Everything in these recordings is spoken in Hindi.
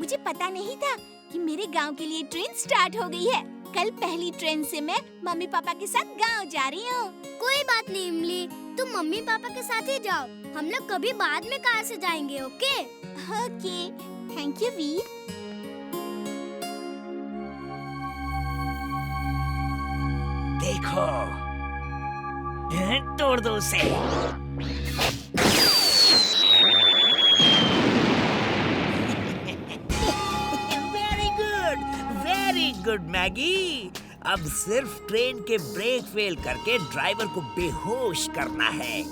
मुझे पता नहीं था कि मेरे गांव के लिए ट्रेन स्टार्ट हो गई है। कल पहली ट्रेन से मैं मम्मी पापा के साथ गांव जा रही हूँ। कोई बात नहीं इमली, तुम मम्मी पापा के साथ ही जाओ। हम लोग कभी बाद में कार से जाएंगे, ओके? ओके, थैंक यू वीर। देखो, तोड़ दो उसे। Very good Maggi. अब सिर्फ ट्रेन के ब्रेक फेल करके ड्राइवर को बेहोश करना है।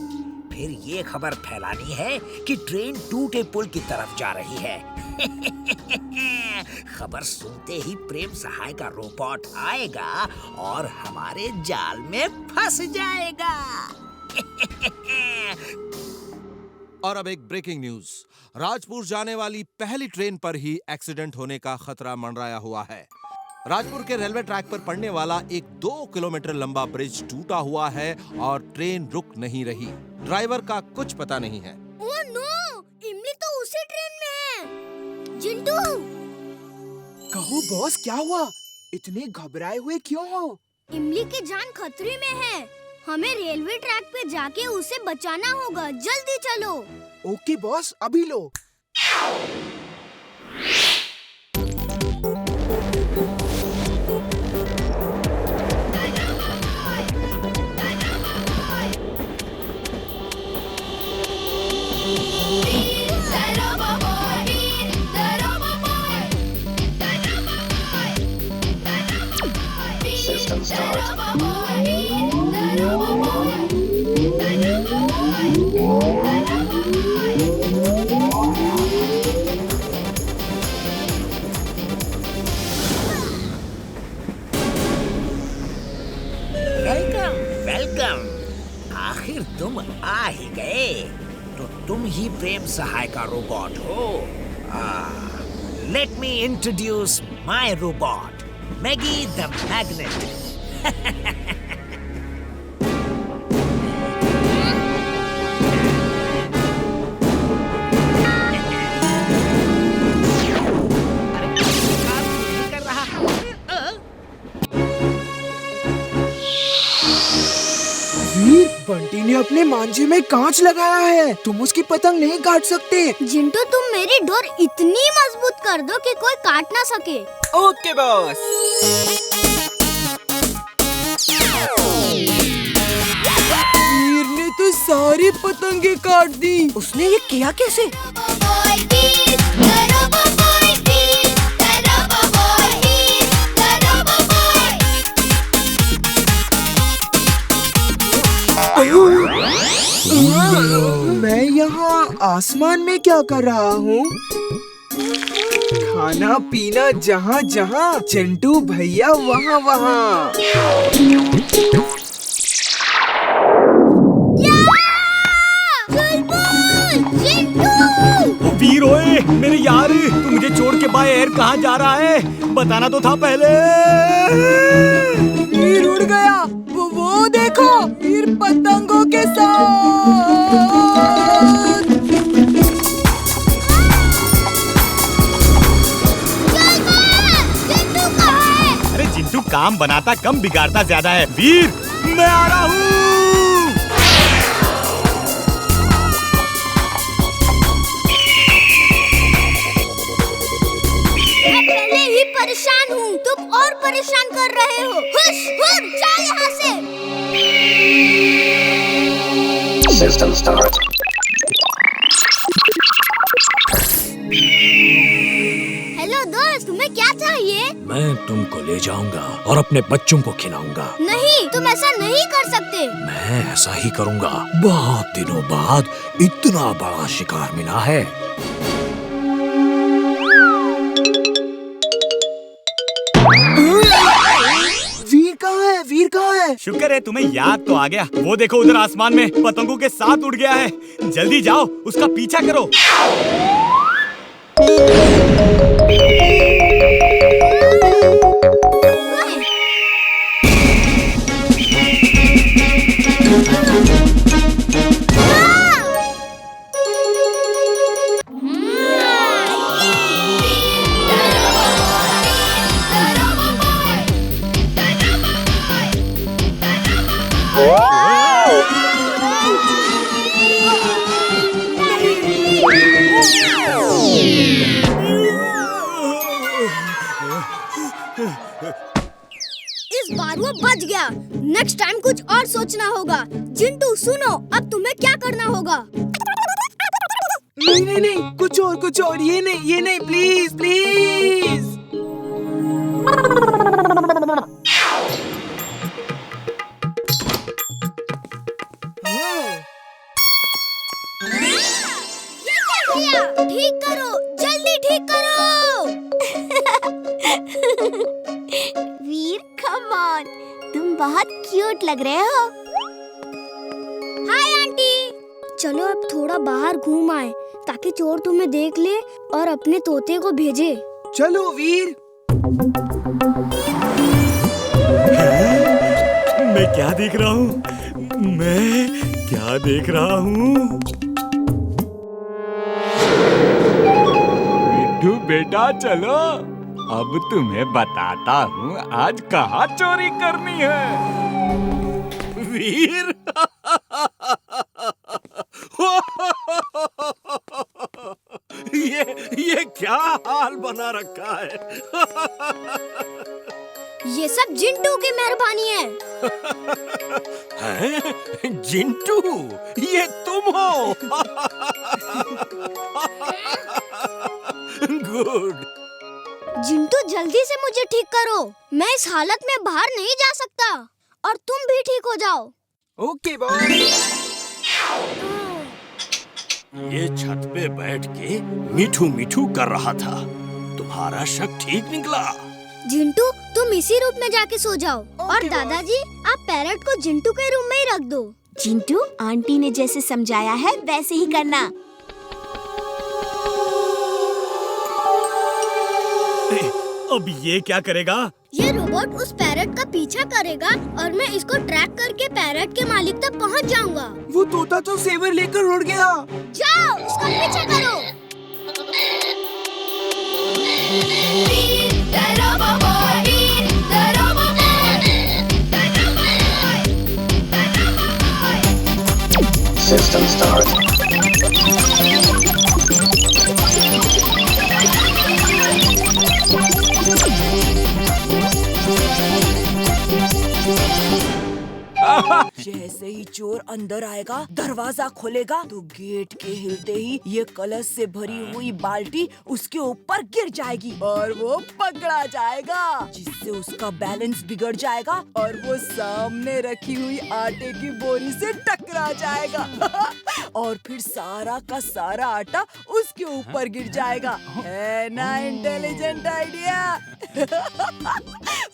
फिर ये खबर फैलानी है कि ट्रेन टूटे पुल की तरफ जा रही है। खबर सुनते ही प्रेम सहाय का रोबोट आएगा और हमारे जाल में फंस जाएगा। और अब एक ब्रेकिंग न्यूज। राजपुर जाने वाली पहली ट्रेन पर ही एक्सीडेंट होने का खतरा मंडराया हुआ है। राजपुर के रेलवे ट्रैक पर पड़ने वाला एक 2 किलोमीटर लंबा ब्रिज टूटा हुआ है और ट्रेन रुक नहीं रही। ड्राइवर का कुछ पता नहीं है। ओह नो, इमली तो उसी ट्रेन में है। जिंटू, कहो बॉस, क्या हुआ? इतने घबराए हुए क्यों हो? इमली की जान खतरे में है। हमें रेलवे ट्रैक पे जाके उसे बचाना होगा। जल्दी चलो। ओके बॉस, अभी लो। System start. वेलकम। आखिर तुम आ ही गए। तो तुम ही प्रेम सहाय का रोबोट हो। Let me introduce my robot, Maggie the magnet. Veer, Bunty ने अपने मांझे में कांच लगाया है। तुम उसकी पतंग नहीं काट सकते। जिंटू, तुम मेरी डोर इतनी मजबूत कर दो कि कोई काट ना सके। Okay boss. वीर ने तो सारी पतंगे काट दी। उसने ये किया कैसे? मैं यहाँ आसमान में क्या कर रहा हूँ? खाना पीना जहाँ जहाँ, चिंटू भैया वहाँ वहाँ। वीर ओए, मेरे यार, तू मुझे छोड़ के बाय एयर कहाँ जा रहा है? बताना तो था पहले। वीर उड़ गया। वो देखो, वीर पतंगों के साथ। अरे जिंटू काम बनाता कम, बिगाड़ता ज्यादा है। वीर, मैं आ रहा हूँ। परेशान हूँ, तुम और परेशान कर रहे हो। हुश, हुश, चल यहाँ से। System start. हेलो दोस्त, तुम्हें क्या चाहिए? मैं तुमको ले जाऊंगा और अपने बच्चों को खिलाऊंगा। नहीं, तुम ऐसा नहीं कर सकते। मैं ऐसा ही करूंगा। बहुत दिनों बाद इतना बड़ा शिकार मिला है। वीर कहाँ है? शुक्र है तुम्हें याद तो आ गया। वो देखो उधर आसमान में पतंगों के साथ उड़ गया है। जल्दी जाओ, उसका पीछा करो। बच गया। नेक्स्ट टाइम कुछ और सोचना होगा। चिंटू सुनो, अब तुम्हें क्या करना होगा? नहीं, कुछ और, ये नहीं, प्लीज। ठीक करो, जल्दी ठीक करो। वीर कम ऑन, तुम बहुत क्यूट लग रहे हो। Hi aunty. चलो अब थोड़ा बाहर घूम आए ताकि चोर तुम्हें देख ले और अपने तोते को भेजे। चलो वीर। मैं क्या देख रहा हूँ? मिट्टू बेटा चलो, अब तुम्हें बताता हूँ आज कहाँ चोरी करनी है। वीर ये क्या हाल बना रखा है? ये सब जिंटू की मेहरबानी है। हैं? जिंटू, ये तुम हो? गुड। जिंटू जल्दी से मुझे ठीक करो, मैं इस हालत में बाहर नहीं जा सकता। और तुम भी ठीक हो जाओ। Okay boss. ये छत पे बैठ के मीठू कर रहा था। तुम्हारा शक ठीक निकला। जिंटू तुम इसी रूम में जाके सो जाओ। और दादाजी आप पैरट को जिंटू के रूम में ही रख दो। चिंटू, आंटी ने जैसे समझाया है वैसे ही करना। अब ये क्या करेगा? ये रोबोट उस पैरट का पीछा करेगा और मैं इसको ट्रैक करके पैरट के मालिक तक पहुंच जाऊंगा। वो तोता तो सेवर लेकर उड़ गया। जाओ उसका पीछा करो। System start. जैसे ही चोर अंदर आएगा, दरवाजा खोलेगा तो गेट के हिलते ही ये कलश से भरी हुई बाल्टी उसके ऊपर गिर जाएगी और वो पकड़ा जाएगा, जिससे उसका बैलेंस बिगड़ जाएगा और वो सामने रखी हुई आटे की बोरी से टकरा जाएगा। और फिर सारा का सारा आटा उसके ऊपर गिर जाएगा। है ना इंटेलिजेंट आइडिया?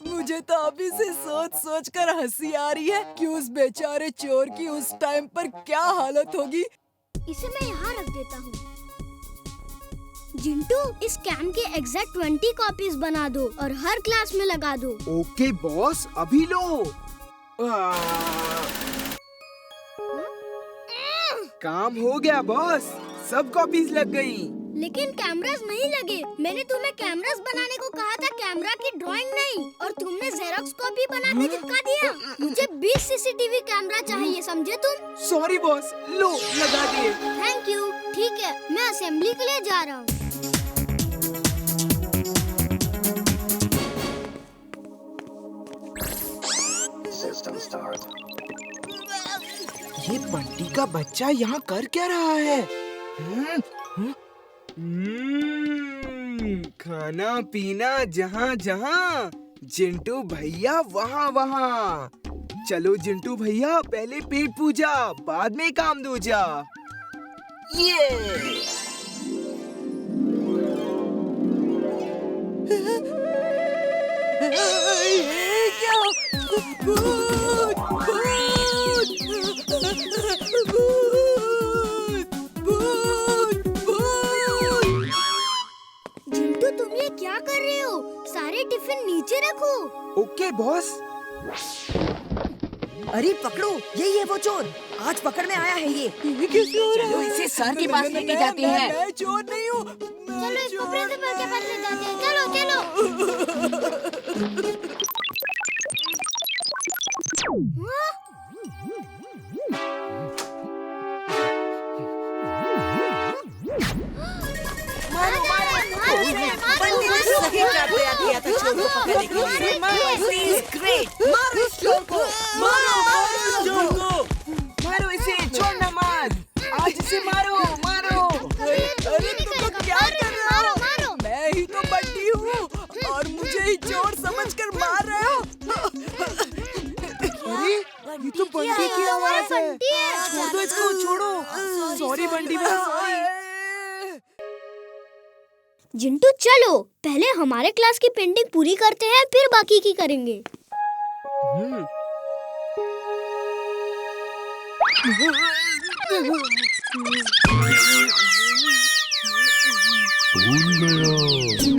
मुझे तो अभी से सोच कर हंसी आ रही है कि उस बेचारे चोर की उस टाइम पर क्या हालत होगी। इसे मैं यहाँ रख देता हूँ। जिंटू इस कैम के एग्जैक्ट 20 कॉपीज बना दो और हर क्लास में लगा दो। ओके बॉस, अभी लो। काम हो गया बॉस, सब कॉपीज लग गई। लेकिन कैमरास नहीं लगे। मैंने तुम्हें कैमरास बनाने को कहा था, कैमरा की ड्राइंग नहीं। और तुमने जेरॉक्स कॉपी बना के चिपका दिया। मुझे 20 सीसीटीवी कैमरा चाहिए, समझे तुम? सॉरी बॉस, लो लगा दिए। Thank you. ठीक है, मैं असेंबली के लिए जा रहा हूँ। System start. ये बंटी का बच्चा यहाँ कर क्या रहा है? खाना पीना जहाँ जहाँ, जिंटू भैया वहाँ वहाँ। चलो जिंटू भैया, पहले पेट पूजा, बाद में काम दूजा। ये क्या? जिंटू तुम ये क्या कर रहे हो? सारे टिफिन नीचे रखो। Okay boss. अरे पकड़ो, यही है वो चोर। आज पकड़ में आया है ये। चलो इसे सर के पास लेके जाते हैं। मैं चोर नहीं हूँ। चलो इसको प्रिंसिपल के पास ले जाते हैं। चलो चलो। बंटी ने सही तैयार किया था चोर को पकड़ने के लिए। He's great. मारो इस चोर को, मारो इस चोर को, मारो इसे, छोड़ना मत, आज इसे मारो, मारो। अरे तुम लोग क्या कर रहे हो? मैं ही तो बंटी हूँ और मुझे ही चोर समझकर मार रहे हो। अरे ये तो बंटी की आवाज है। छोड़ दो इसको, छोड़ो। सॉरी बंटी भाई, सॉरी। जिंटू चलो पहले हमारे क्लास की पेंटिंग पूरी करते हैं, फिर बाकी की करेंगे।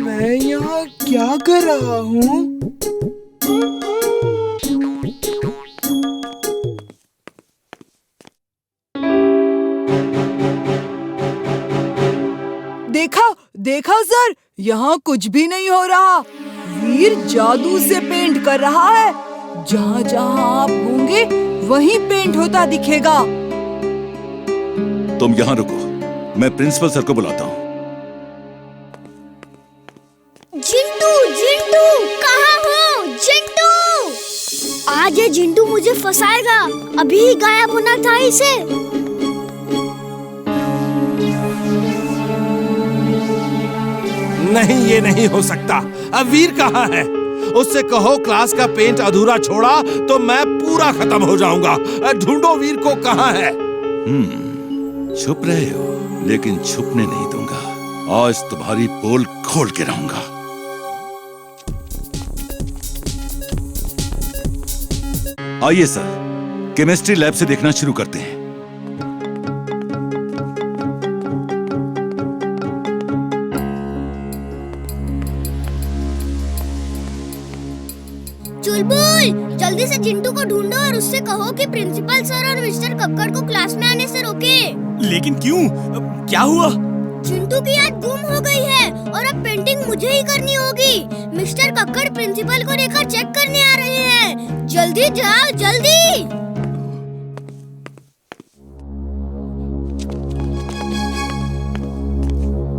मैं यहाँ क्या कर रहा हूँ? देखा सर, यहाँ कुछ भी नहीं हो रहा। वीर जादू से पेंट कर रहा है। जहाँ जहाँ आप होंगे वहीं पेंट होता दिखेगा। तुम यहाँ रुको, मैं प्रिंसिपल सर को बुलाता हूँ। जिंटू, जिंटू, कहाँ हो? जिंटू! आज ये जिंटू मुझे फंसाएगा। अभी ही गायब होना था इसे। नहीं, ये नहीं हो सकता। अब वीर कहाँ है? उससे कहो क्लास का पेंट अधूरा छोड़ा तो मैं पूरा खत्म हो जाऊंगा। ढूंढो वीर को, कहाँ है? छुप रहे हो, लेकिन छुपने नहीं दूंगा। आज तुम्हारी पोल खोल के रहूंगा। आइए सर, केमिस्ट्री लैब से देखना शुरू करते हैं। चुलबुल, जल्दी से जिंटू को ढूंढो और उससे कहो कि प्रिंसिपल सर और मिस्टर कक्कड़ को क्लास में आने से रोके। लेकिन क्यों? क्या हुआ? जिंटू की याद गुम हो गई है और अब पेंटिंग मुझे ही करनी होगी। मिस्टर कक्कड़ प्रिंसिपल को लेकर चेक करने आ रहे हैं। जल्दी जाओ, जल्दी।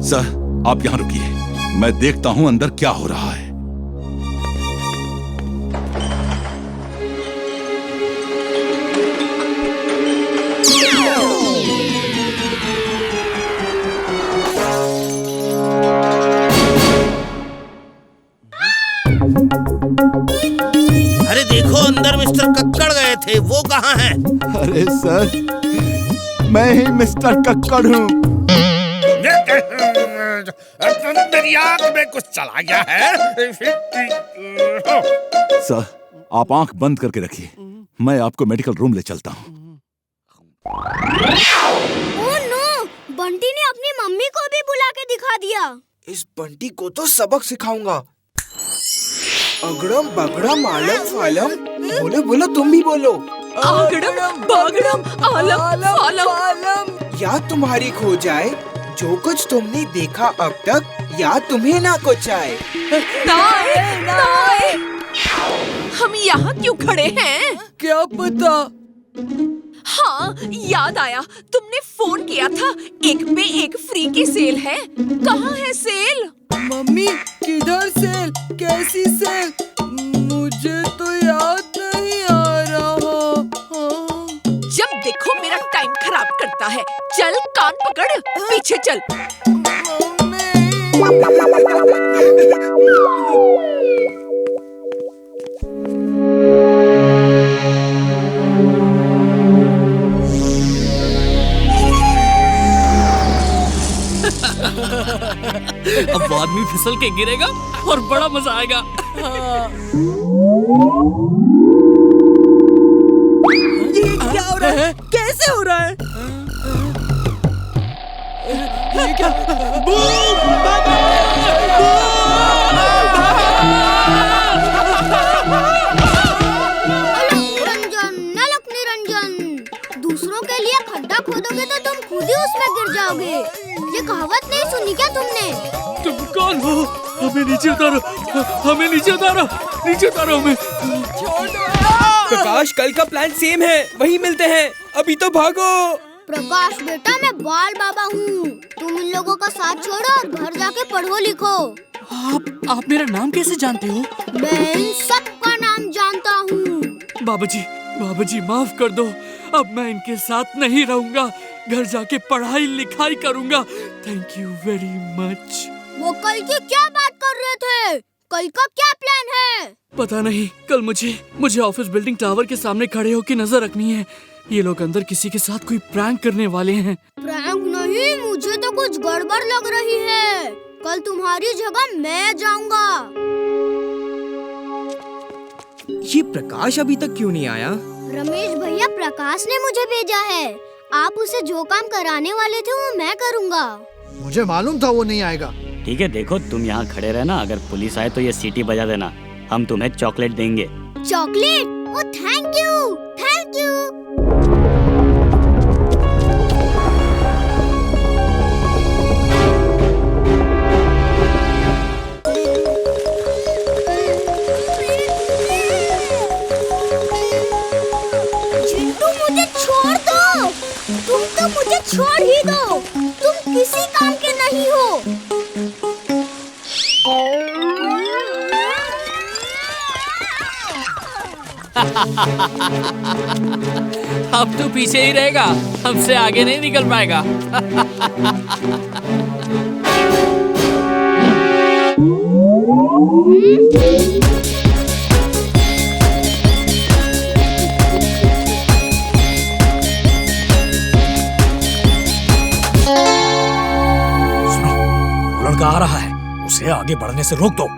सर, आप यहाँ रुकिए, मैं देखता हूँ अंदर क्या हो रहा है। अरे देखो, अंदर मिस्टर कक्कड़ गए थे, वो कहाँ हैं? अरे सर, मैं ही मिस्टर कक्कड़ हूँ। मेरी आँख में कुछ चला गया है। सर, आप आंख बंद करके रखिए, मैं आपको मेडिकल रूम ले चलता हूँ। ओह नो, बंटी ने अपनी मम्मी को भी बुला के दिखा दिया। इस बंटी को तो सबक सिखाऊंगा। अगड़म बगड़म आलम फालम। बोलो बोलो, तुम भी बोलो। अगड़म बगड़म आलम फालम। याद तुम्हारी खो जाए, जो कुछ तुमने देखा अब तक, याद तुम्हें ना कुछ आए। नाए, हम यहाँ क्यों खड़े हैं? क्या पता। हाँ, याद आया, तुमने फोन किया था, एक पे एक फ्री की सेल है। कहाँ है सेल? मम्मी, किधर सेल? कैसी सेल? मुझे तो याद नहीं आ रहा। जब देखो मेरा टाइम खराब करता है। चल कान पकड़, पीछे चल। अब आदमी फिसल के गिरेगा और बड़ा मजा आएगा। ये क्या हो रहा है? कैसे हो रहा है? ये क्या? निरंजन, नलक निरंजन, दूसरों के लिए खड्डा खोदोगे तो तुम खुद ही उसमें गिर जाओगे। ये कहावत नहीं सुनी क्या तुमने? तुम कौन हो? हमें नीचे उतारो, हमें नीचे उतारो, नीचे उतारो हमें। प्रकाश, कल का प्लान सेम है, वही मिलते हैं। अभी तो भागो। प्रकाश बेटा, मैं बाल बाबा हूँ। तुम इन लोगों का साथ छोड़ो और घर जाके पढ़ो लिखो। आप मेरा नाम कैसे जानते हो? मैं इन सबका नाम जानता हूँ। बाबूजी माफ कर दो। अब मैं इनके साथ नहीं रहूंगा। घर जाके पढ़ाई लिखाई करूंगा। Thank you very much. वो कल की क्या बात कर रहे थे? कल का क्या प्लान है? पता नहीं। कल मुझे ऑफिस बिल्डिंग टावर के सामने खड़े होकर नजर रखनी है। ये लोग अंदर किसी के साथ कोई प्रैंक करने वाले हैं। प्रैंक नहीं, मुझे तो कुछ गड़बड़ लग रही है। कल तुम्हारी जगह मैं जाऊंगा। ये प्रकाश अभी तक क्यों नहीं आया? रमेश भैया, प्रकाश ने मुझे भेजा है। आप उसे जो काम कराने वाले थे वो मैं करूंगा। मुझे मालूम था वो नहीं आएगा। ठीक है, देखो तुम यहाँ खड़े रहना। अगर पुलिस आए तो ये सीटी बजा देना। हम तुम्हें चॉकलेट देंगे। Chocolate? Oh thank you, thank you. Chintu, मुझे छोड़ दो। तुम तो मुझे छोड़ ही दो। तुम किसी काम के नहीं हो। अब तो पीछे ही रहेगा। हमसे आगे नहीं निकल पाएगा। लड़का आ रहा है, उसे आगे बढ़ने से रोक दो।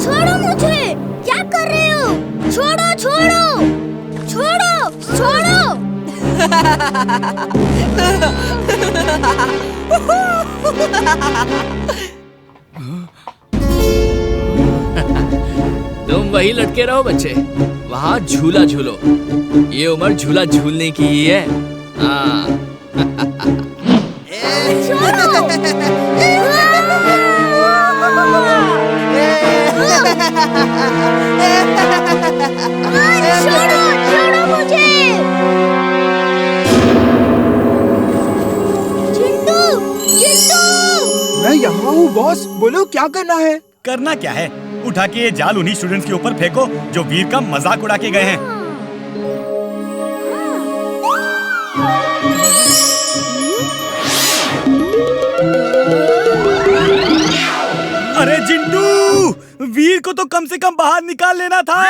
छोड़ो मुझे। क्या कर रहे हो? छोड़ो, छोड़ो, छोड़ो, छोड़ो। तुम वही लटके रहो बच्चे। वहाँ झूला झूलो। ये उम्र झूला झूलने की ही है। हाँ। छोड़ो, छोड़ो मुझे। चिंटू, चिंटू। मैं यहाँ हूँ बॉस, बोलो क्या करना है? करना क्या है? उठा के ये जाल उन्हीं स्टूडेंट्स के ऊपर फेंको जो वीर का मजाक उड़ा के गए हैं। अरे जिंटू, वीर को तो कम से कम बाहर निकाल लेना था।